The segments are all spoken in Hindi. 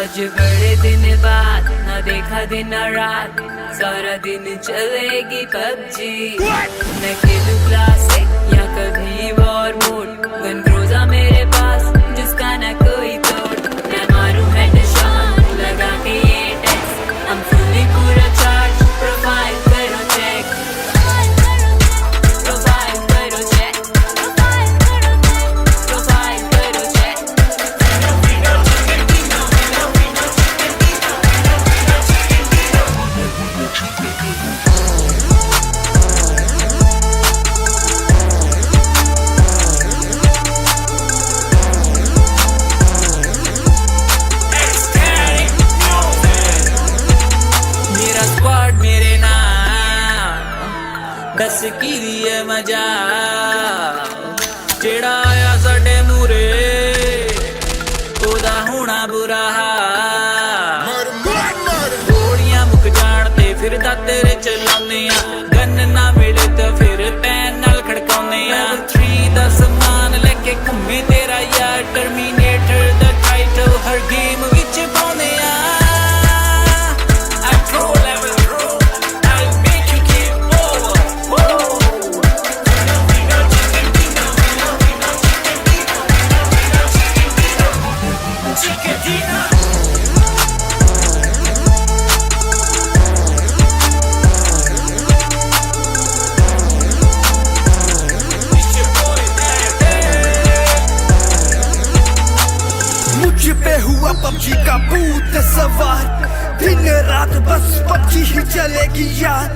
आज बड़े दिन बाद ना देखा दिन ना रात, सारा दिन चलेगी पबजी। मैं खेलूं क्लासिक या कभी वॉर मोड, गन ग्रोजा मेरे पास जिसका ना कोई तोड़। मैं मारूं हेडशॉट लगा के ये टेक्स्ट, हम फुली पूरा चार्ज। प्रोफाइल करो चेक, प्रोफाइल करो चेक, प्रोफाइल करो चेक। मेरा स्क्वाड मेरे नाम, दस की दिए मजा। जेड़ा आया साडे मूरे ओदा होना बुरा हाल। गोलियां मुक जान ते फिर तेरे चलाने आ, गन ना मिले तो फिर पैन नाल खड़काउने आ। 3 दा समान लेके घूमे तेरा यार, टर्मिनेटर दा टाइटल हर गेम विच पाउने आ। मुझ पे हुआ पबजी का भूत सवार, दिन रात बस पबजी ही चलेगी यार।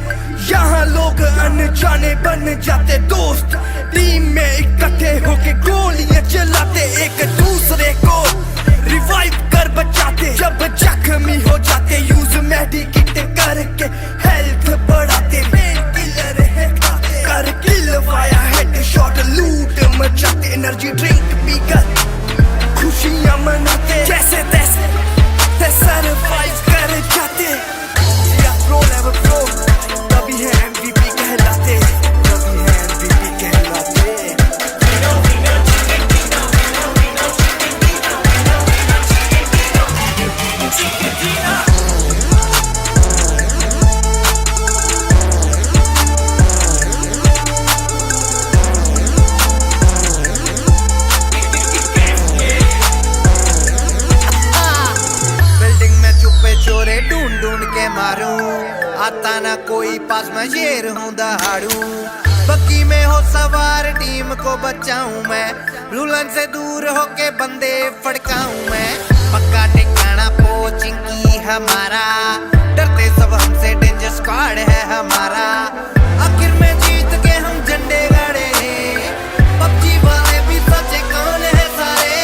यहाँ लोग अनजाने बन जाते दोस्त, टीम में इकट्ठे होके गोलियां चलाते, एक दूसरे को रिवाइव कर बचाते। जब जख्मी हो जाते यूज मेडिकिट करके हेल्थ बढ़ाते। पेन किलर है खाते, कर किल वाया हेडशॉट, लूट मचाते। एनर्जी ड्रिंक पीकर खुशियां मनाते, जैसे तैसे सरवाइव कर जाते। या प्रो लेवल प्रो, तभी है MVP कहलाते, तभी है MVP कहलाते। चोरे ढूंढ ढूंढ के मारूं, आता ना कोई पास मैं शेर हूँ दहाड़ू। बग्गी में हो सवार टीम को बचाऊं मैं, रुलन से दूर होके बंदे फड़काऊं मैं। पक्का ठिकाना पोचिंग की हमारा, डरते सब हमसे, डेंजर स्क्वाड है हमारा। आखिर में जीत के हम झंडे गाड़े, पबजी वाले भी सचे कौन है सारे।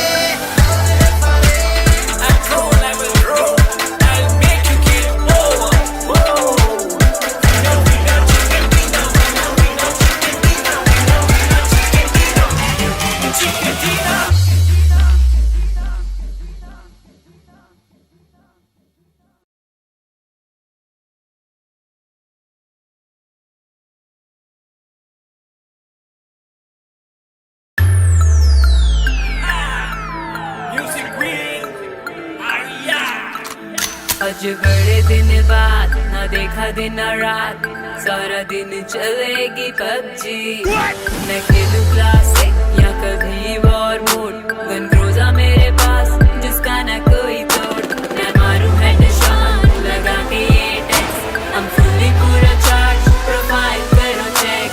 आज बड़े दिन बाद ना देखा दिन ना रात, सारा दिन चलेगी पबजी। मैं खेलूं क्लासिक या कभी वॉर मोड, गन ग्रोजा मेरे पास जिसका ना कोई तोड़। मैं मारूं हेडशॉट लगा के ये टेक्स्ट, हम फुली पूरा चार्ज। प्रोफाइल करो चेक,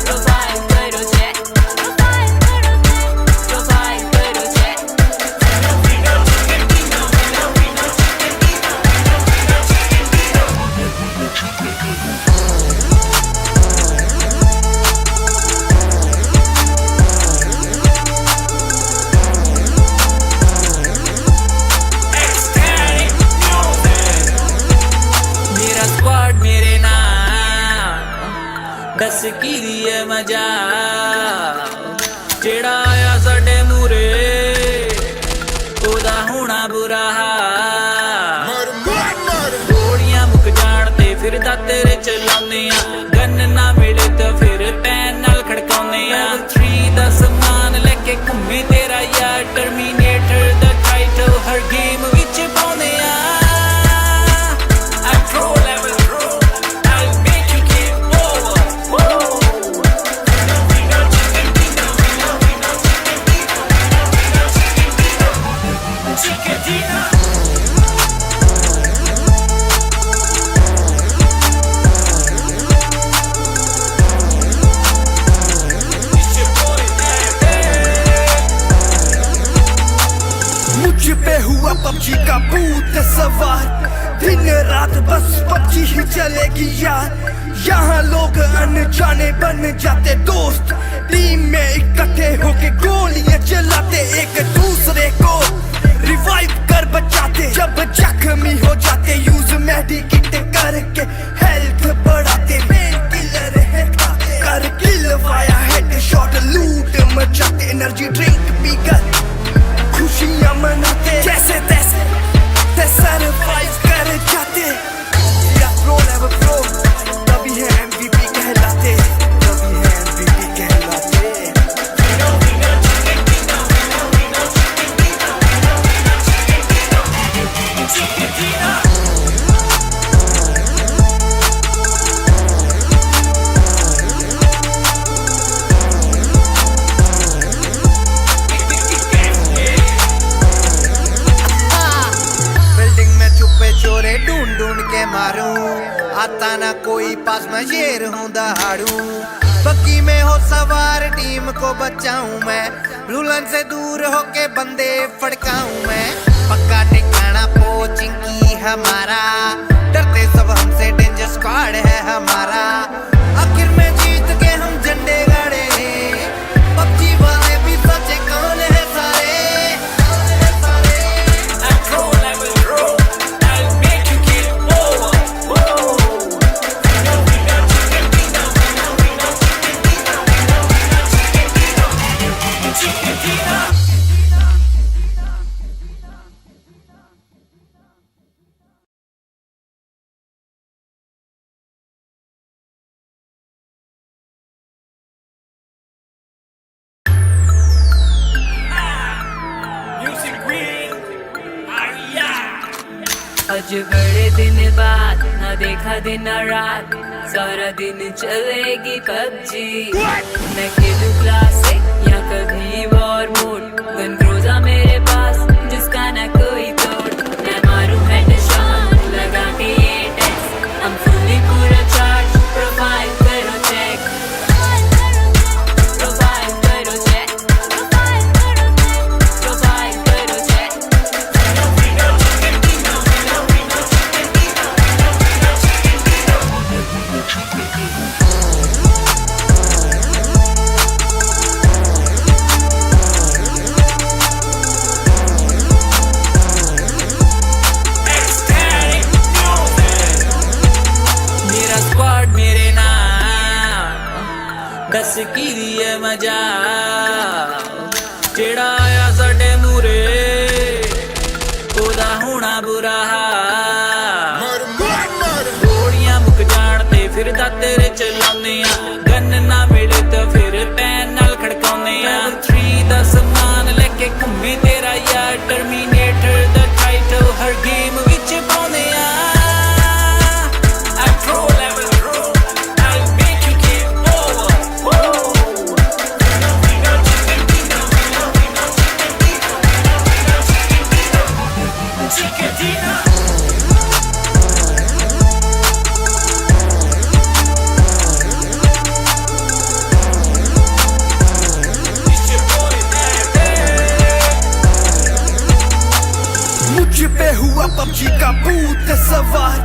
प्रोफाइल करो चेक, प्रोफाइल करो चेक। मेरा स्क्वाड मेरे नाम, दस की दिए मजा। जेड़ा आया साडे मूरे ओदा होना बुरा हाल। गोलियां मुक जान ते फिर तेरे चलाउने आ, गन ना मिले तो फिर पैन नाल खड़काउने आ। 3 दा समान लेके घूमे तेरा यार, टर्मिनेटर दा टाइटल हर पबजी का भूत सवार, दिन रात बस पबजी ही चलेगी यार। यहाँ लोग अनजाने बन जाते दोस्त, टीम में इकट्ठे होके गोलियां चलाते, एक दूसरे को रिवाइव कर बचाते। जब जख्मी हो जाते यूज मेडिकिट करके हेल्थ बढ़ाते। मेन किलर है कर किल वाया हेडशॉट, लूट मचाते, एनर्जी ड्रिंक पीकर खुशियां मनाते। जैसे तैसे सरवाइव कर जाते। या प्रो लेवल प्रो, तभी है MVP कहलाते, तभी है MVP कहलाते। बिल्डिंग में छुपे चोरे ढूंढ ढूंढ के मारूं, आता ना कोई पास मैं शेर हूँ दहाड़ू। बग्गी में हो सवार टीम को बचाऊं मैं, रुलन से दूर होके बंदे फड़काऊं मैं। पक्का ठिकाना पोचिंग की हमारा, डरते सब हमसे, डेंजर स्क्वाड है हमारा। आखिर में जीत के हम झंडे गाड़े, पबजी वाले भी सोचे कौन है सारे। आज बड़े दिन बाद ना देखा दिन रात, सारा दिन चलेगी पबजी। मैं खेलूं क्लासिक या कभी वॉर मोड, गन क्रूज़ा मेरे पास जिसका ना कोई तोड़। मैं मारूं हेडशॉट लगा के ये टेस्ट, हम फुली पूरा चार्ज। प्रोफाइल करो चेक, प्रोफाइल करो चेक, प्रोफाइल करो चेक। मेरा स्क्वाड मेरे नाम, दस की दिए मजा। जेड़ा आया साडे मूरे, ओदा होना बुरा हाल। गोलियां मुक जान ते फिर दाते चलाने आ, गन ना मिले तो फिर पैन नाल खड़काउने आ। 3 दा समान लेके घूमे तेरा यार, टर्मिनेटर दा टाइटल हर गेम विच पाउने आ। मुझ पे हुआ पबजी का भूत सवार,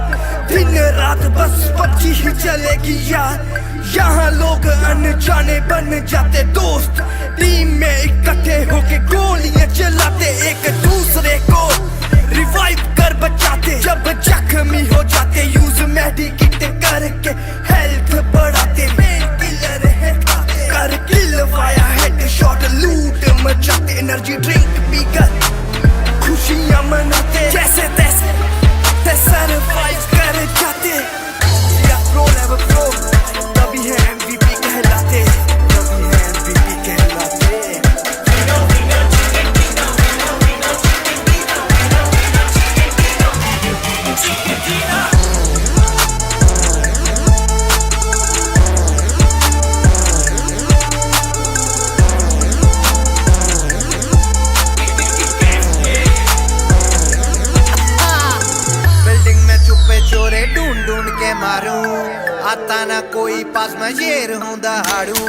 दिन रात बस पबजी ही चलेगी यार। यहाँ लोग अनजाने बन जाते दोस्त, टीम में इकट्ठे होके गोलियां चलाते, एक दूसरे को रिवाइव कर बचाते। जब जख्मी हो जाते यूज मेडिकिट करके हेल्थ बढ़ाते। मेन किलर है कर किल वाया हेडशॉट, लूट मचाते, एनर्जी ड्रिंक पीकर खुशियां मनाते। जैसे तैसे सरवाइव कर जाते। या प्रो लेवल प्रो, तभी है MVP कहलाते, तभी है MVP कहलाते। ढूंढ ढूंढ के मारूं, आता ना कोई पास मैं शेर हूँ दहाड़ू।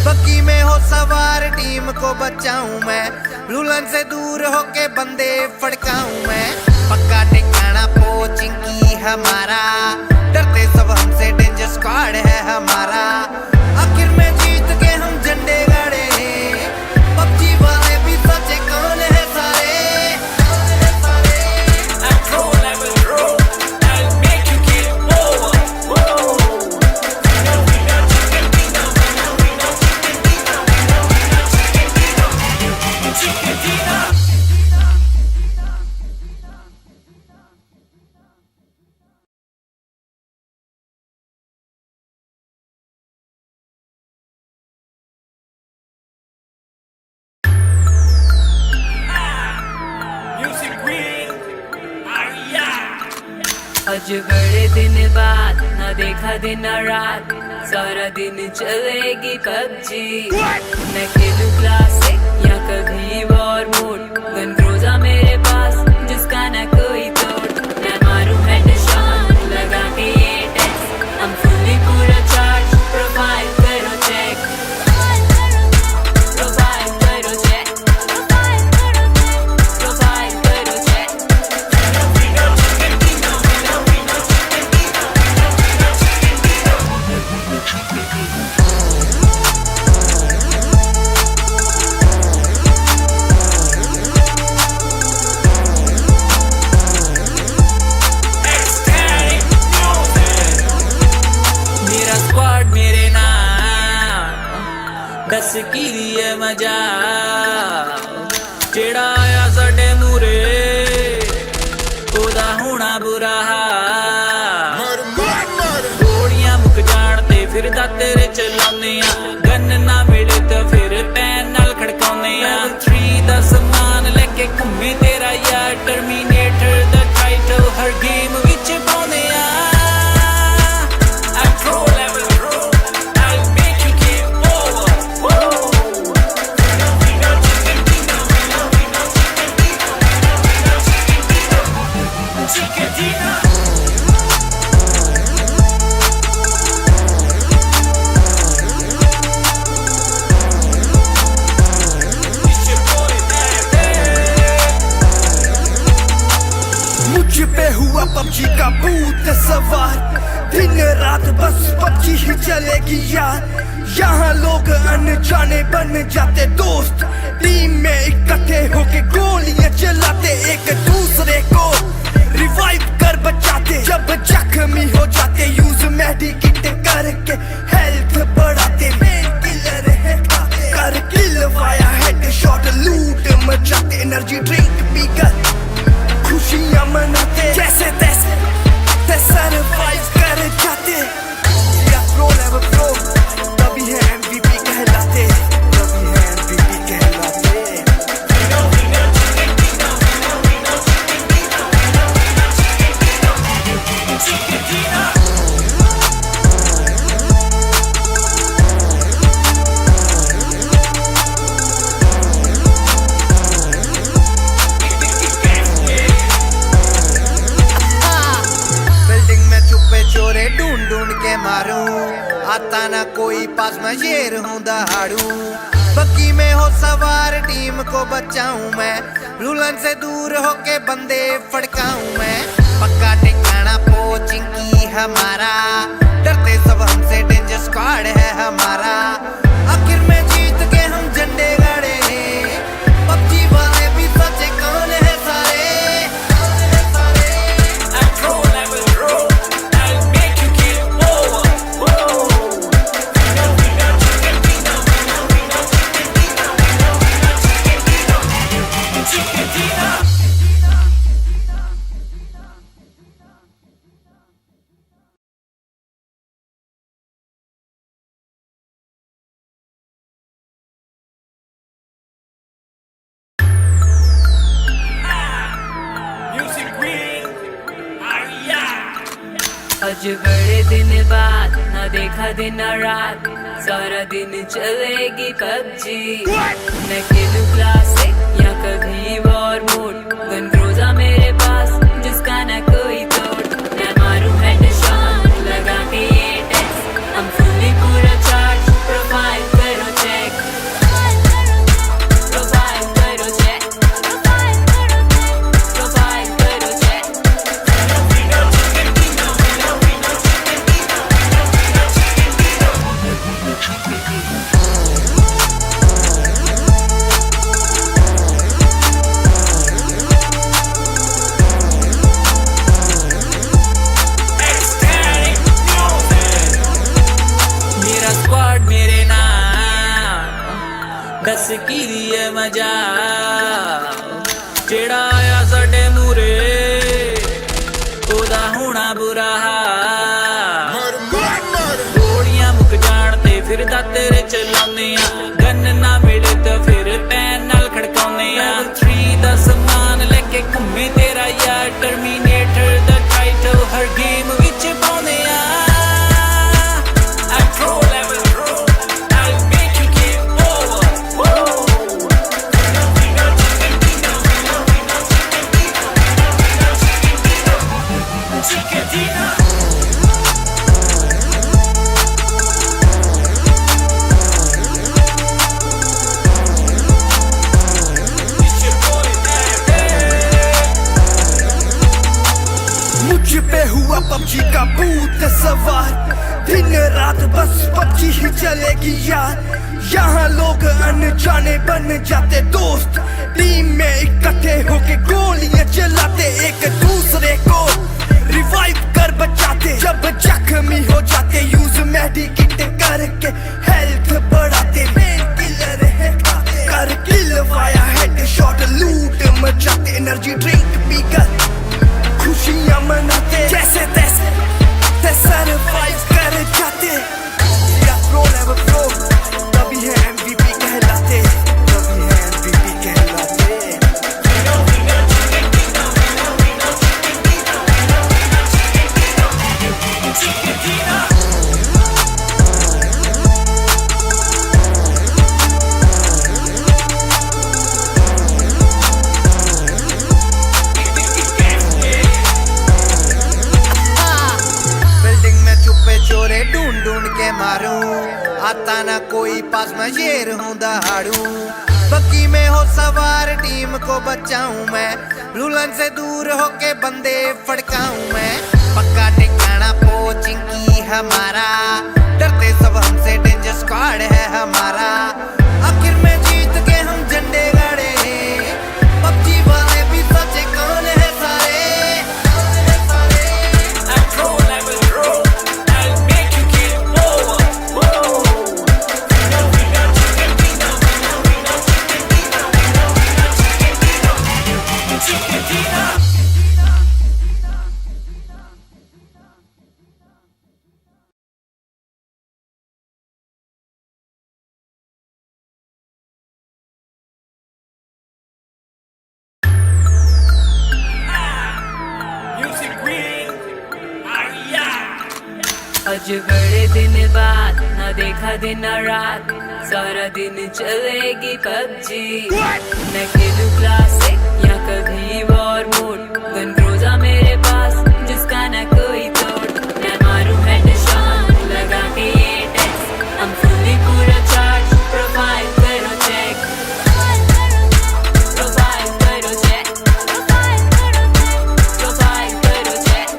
बग्गी में हो सवार टीम को बचाऊं मैं, रुलन से दूर होके बंदे फड़काऊं मैं। पक्का ठिकाना पोचिंग की हमारा, डरते सब हमसे, डेंजर स्क्वाड है हमारा। आखिर में जीत के हम झंडे गाड़े, पबजी वाले भी सचे कौन है सारे। आज बड़े दिन बाद न देखा दिन और रात, सारा दिन चलेगी पबजी। मैं खेलूं क्लासिक या कभी वॉर मोड, गन ग्रोजा मेरे पास जिसका न कोई तोड़। मैं मारूं हेडशॉट लगा के ये टेक्स, हम फुली पूरा चार्ज, प्रोफाइल करो चेक, प्रोफाइल करो चेक, प्रोफाइल करो चेक। मेरा स्क्वाड मेरे नाम, दस की दिए मजा, जेड़ा आया साडे मूरे ओदा होना बुरा हाल। गोलियां मुक जान ते फिर तेरे चलाने आ, गन ना मिले तो फिर पैन नाल खड़काउने आ। 3 दा समान लेके घूमे तेरा यार, टर्मिनेटर दा टाइटल हर गेम विच पाउने आ। मुझ पे हुआ पबजी का भूत सवार, दिन रात बस पबजी ही चलेगी यार। यहाँ लोग अनजाने बन जाते दोस्त, टीम में इकट्ठे होके गोलियां चलाते, एक दूसरे को रिवाइव कर बचाते। जब जख्मी हो जाते यूज मेडिकिट करके हेल्थ बढ़ाते। मेन किलर है कर किल वाया हेडशॉट, लूट मचाते, एनर्जी ड्रिंक पीकर खुशियां मनाते। जैसे तैसे सरवाइव कर जाते, या प्रो लेवल प्रो, तभी है MVP कहलाते, तभी है MVP कहलाते। चोरे ढूंढ ढूंढ के मारूं, आता ना कोई पास मैं शेर हूं दहाड़ू। बग्गी में हो सवार टीम को बचाऊं मैं, रुलन से दूर होके बंदे फड़काऊं मैं। पक्का ठिकाना पोचिंग की हमारा, डरते सब हमसे, डेंजर स्क्वाड है हमारा। आखिर में जीत के हम झंडे गाड़े, पबजी वाले भी सचे कौन है सारे। आज बड़े दिन बाद न देखा दिन और रात, सारा दिन चलेगी पबजी। मैं खेलूं क्लासिक या कभी वॉर मोड, गन ग्रोजा मेरे पास जिसका न कोई तोड़। मैं मारूं हेडशॉट लगा के ये टेक्स, हम फुली पूरा चार्ज, प्रोफाइल करो चेक। दस की दिए मजा जेड़ा आया साडे मूरे ओदा होना बुरा हाल गोलियां मुक जान ते फिर दा तेरे चलाने गन ना मिले तो फिर पैन नाल खड़काउने 3 दा समान लेके घूमे तेरा यार टर्मिनेटर दा टाइटल हर गेम विच पाउने मुझ पे हुआ पबजी का भूत सवार दिन रात बस पबजी ही चलेगी यार यहाँ लोग अनजाने बन जाते दोस्त टीम में इकट्ठे होके गोलियां चलाते एक दूसरे को रिवाइव कर बचाते जब जख्मी हो जाते यूज मेडिकेट करके हेल्थ बढ़ाते मेन किलर है खाते कर किल वाया हेडशॉट लूट मचाते एनर्जी ड्रिंक पीकर खुशियां मनाते जैसे तैसे सरवाइव कर जाते प्रो लेवल प्रो तभी है MVP कहलाते तभी है MVP कहलाते चोरे ढूंढ ढूंढ के मारूं आता ना कोई पास मैं शेर हूं दहाड़ू बग्गी में हो सवार टीम को बचाऊं मैं रूलन से दूर होके बंदे फड़काऊं मैं पक्का ठिकाना पोचिंग की हमारा डरते सब हमसे डेंजर स्क्वाड है हमारा आखिर में जीत के हम झंडे गाड़े पबजी वाले भी सचे कौन है सारे आज बड़े दिन बाद ना देखा दिन रात सारा दिन चलेगी पबजी न खेलूं क्लासिक या कभी वॉर मोड गन क्रूज़ा मेरे पास जिसका न कोई तोड़ मैं मारूं हेडशॉट लगा के ये टेक्स हम फुली पूरा चार्ज प्रोफाइल करो चेक प्रोफाइल करो चेक प्रोफाइल करो चेक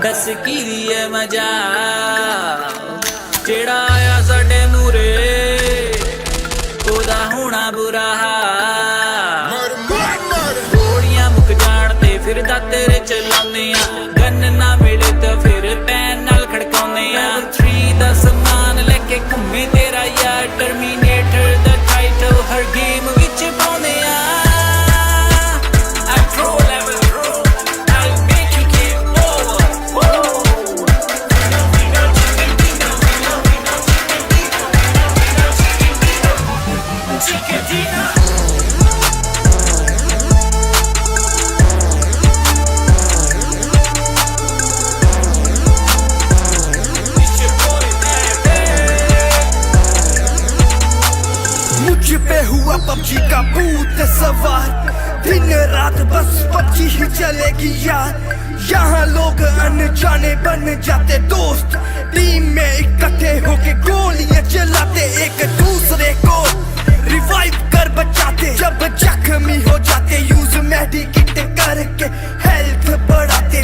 दस की दिए मजा जेड़ा आया साडे मूरे ओदा होना बुरा हाल गोलियां मुक जान ते फिर दा तेरे चलाउने गन ना मिले तो फिर पैन नाल खड़काउने 3 दा समान लेके घूमे तेरा यार टर्मिनेटर दा टाइटल हर गेम विच पाउने मुझ पे हुआ पबजी का भूत सवार दिन रात बस पबजी ही चलेगी यार यहाँ लोग अनजाने बन जाते दोस्त टीम में इकट्ठे होके गोलियां चलाते एक दूसरे को रिवाइव कर बचाते जब जख्मी हो जाते यूज मेडिकेट करके हेल्थ बढ़ाते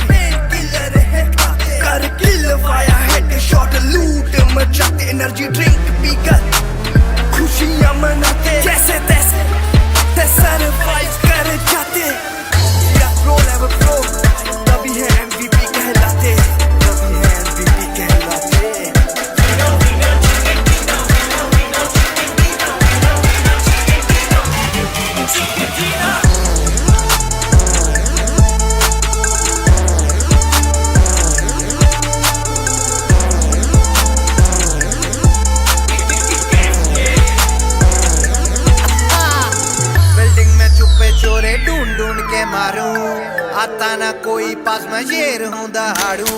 आता ना कोई पास मैं शेर हूँ दहाड़ू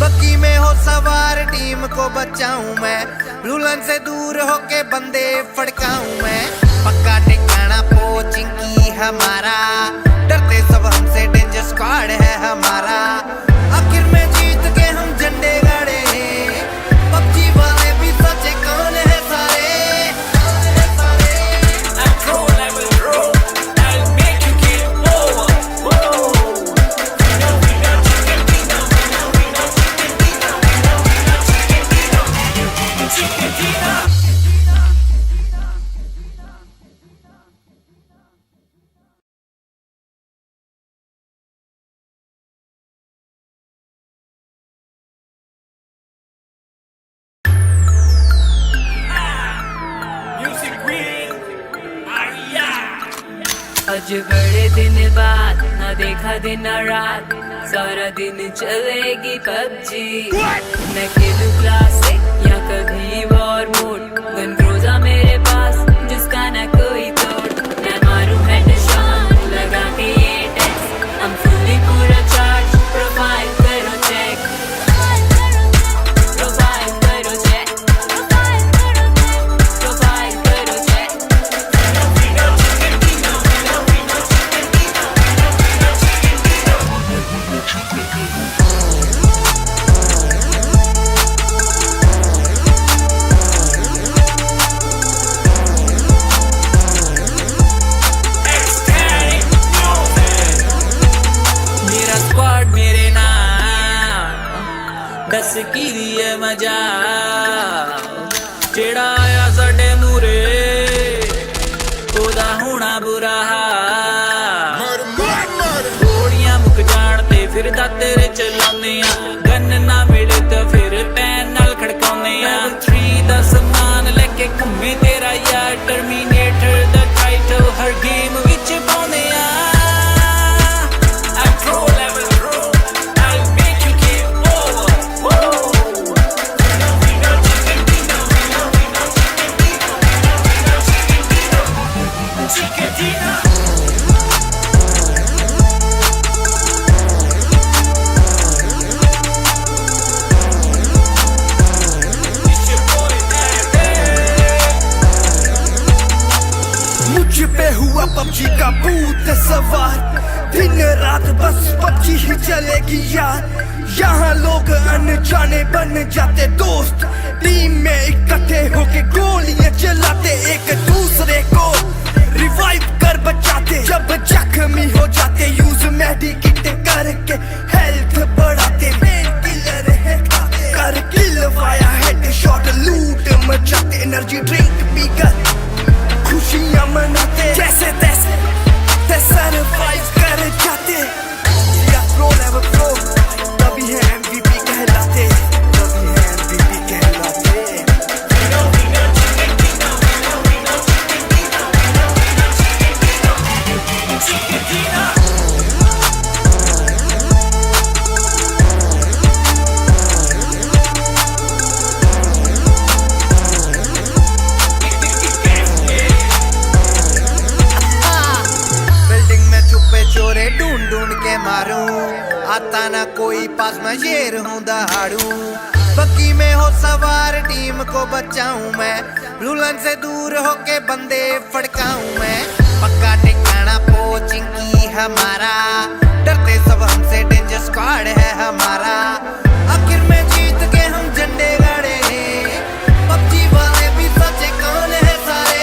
बग्गी में हो सवार टीम को बचाऊं मैं रुलन से दूर होके बंदे फड़काऊं मैं पक्का ठिकाना पोचिंग की हमारा डरते सब हमसे डेंजर स्क्वाड है हमारा आखिर में जीत के हम झंडे गाड़े पबजी वाले भी सचे कौन है सारे आज बड़े दिन बाद ना देखा दिन ना रात सारा दिन चलेगी पबजी मैं खेलूं क्लासिक या कभी वॉर मोड गन ग्रोजा मेरे पास जिसका ना कोई तोड़ मैं मारूं हेडशॉट लगा के ये टेक्स हम फुल्ली पूरा चार्ज प्रोफाइल करो चेक प्रोफाइल करो चेक प्रोफाइल करो चेक मेरा स्क्वाड मेरे नाम दस की दिए मजा जेड़ा आया साडे मूरे ओदा होना बुरा हाल गोलियां मुक जान ते फिर दातेरे चलाउने आ गन ना मिले तो फिर पैन नाल खड़काउने आ 3 दा समान लेके घूमे तेरा यार टर्मिनेटर दा टाइटल हर गेम विच पाउने आ मुझ पे हुआ पबजी का भूत सवार दिन रात बस पबजी ही चलेगी यार यहाँ लोग अनजाने बन जाते दोस्त टीम में इकट्ठे होके गोलियां चलाते एक दूसरे को रिवाइव कर बचाते जब जख्मी हो जाते यूज मेडिकेट करके हेल्थ बढ़ाते मेन किलर है कर किल वाया हेडशॉट लूट मचाते एनर्जी ड्रिंक पीकर खुशियां मनाते जैसे तैसे सरवाइव कर जाते या प्रो लेवल प्रो तभी है MVP कहलाते तभी है MVP कहलाते बिल्डिंग में छुपे चोरे ढूंढ ढूंढ के मारूं आता ना कोई पास मैं शेर हूँ दहाड़ू बग्गी में हो सवार टीम को बचाऊं मैं रुलन से दूर होके बंदे फड़काऊं मैं पक्का ठिकाना पोचिंग की हमारा डरते सब हमसे डेंजर स्क्वाड है हमारा आखिर में जीत के हम झंडे गाड़े पबजी वाले भी सचे कौन है सारे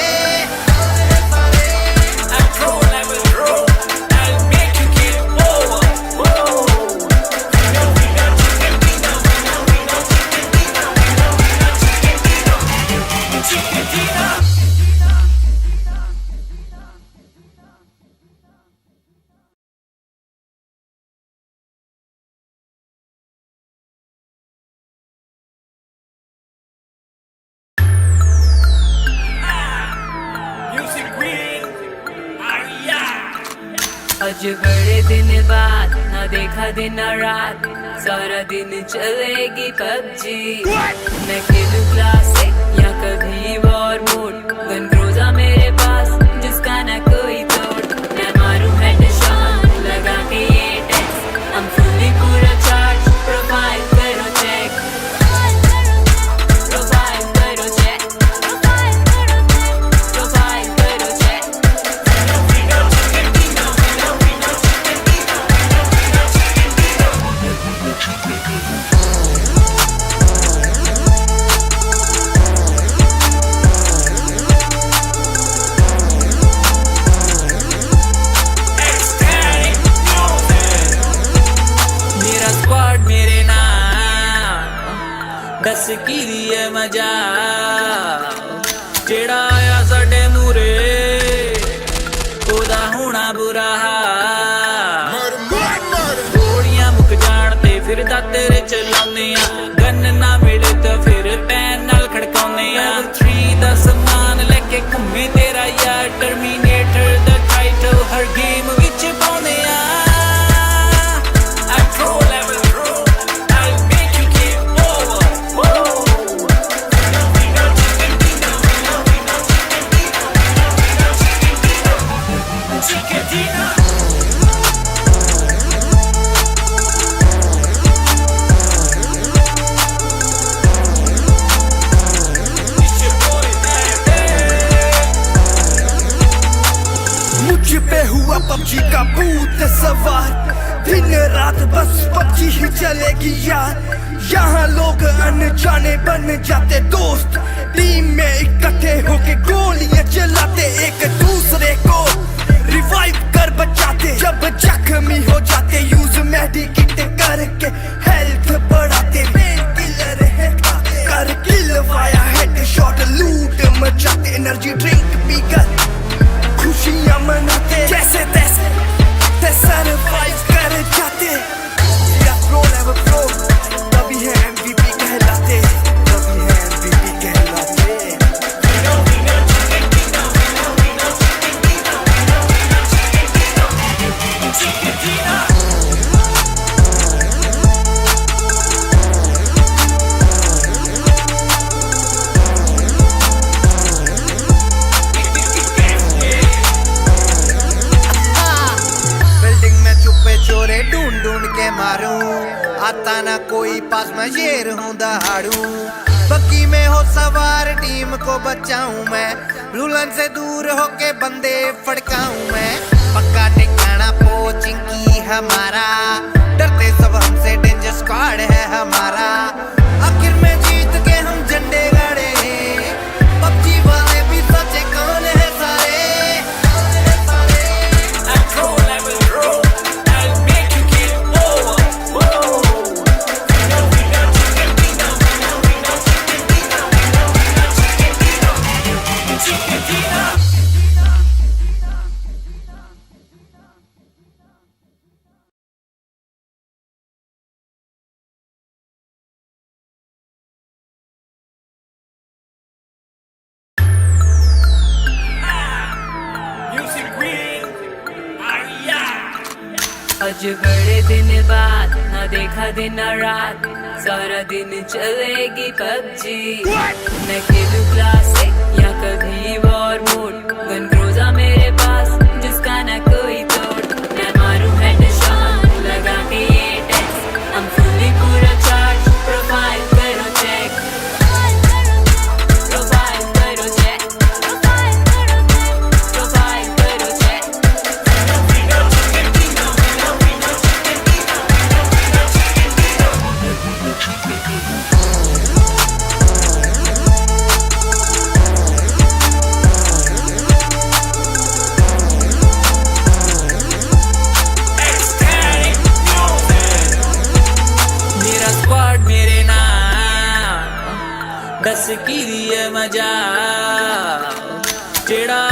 आज बड़े दिन बाद ना देखा दिन ना रात सारा दिन चलेगी पबजी मैं खेलूं क्लासिक या कभी वॉर मोड गन ग्रोजा मेरे पास जिसका ना कोई तोड़ मैं मारूं हेडशॉट लगा के ये दस की है मजा जेड़ा आया साडे मूरे ओदा होना बुरा हाल गोलियां मुक जान ते फिर दातेरे चलाने गन ना मिले तो फिर पैन नाल खड़काउने थ्री दा समान लेके घूमे तेरा यार टर्मिनेटर दा टाइटल हर गेम विच पाउने मुझ पे हुआ पबजी का भूत सवार दिन रात बस पबजी ही चलेगी यार यहाँ लोग अनजाने बन जाते दोस्त टीम में इकट्ठे होके गोलियां चलाते एक दूसरे को रिवाइव कर बचाते जब जख्मी हो जाते यूज मेडिकेट करके हेल्थ बढ़ाते किलर है कर किल वाया हेड शॉट लूट मचाते एनर्जी ड्रिंक पीकर खुशियां मनाते जैसे तैसे सरवाइव कर जाते प्रो लेवल प्रो तभी है MVP कहलाते तभी है MVP कहलाते चोरे ढूंढ ढूंढ के मारूं आता ना कोई पास मैं शेर हूं दहाड़ू बग्गी में हो सवार टीम को बचाऊं मैं रुलन से दूर होके बंदे फड़काऊं मैं पक्का ठिकाना पोचिंग की हमारा डरते सब हमसे डेंजर स्क्वाड है हमारा आखिर में जीत के हम झंडे गाड़े पबजी वाले भी सचे कौन है सारे आज बड़े दिन बाद ना देखा दिन ना रात सारा दिन चलेगी पबजी मैं खेलूं क्लासिक या कभी वॉर मोड गन क्रूज़ा मेरे पास जिसका ना कोई तोड़ मैं मारूं हेडशॉट लगा के ये टेस्ट हम फुल्ली पूरा चार्ज प्रोफाइल करो चेक प्रोफाइल करो चेक प्रोफाइल करो चेक दस की है मजा जेड़ा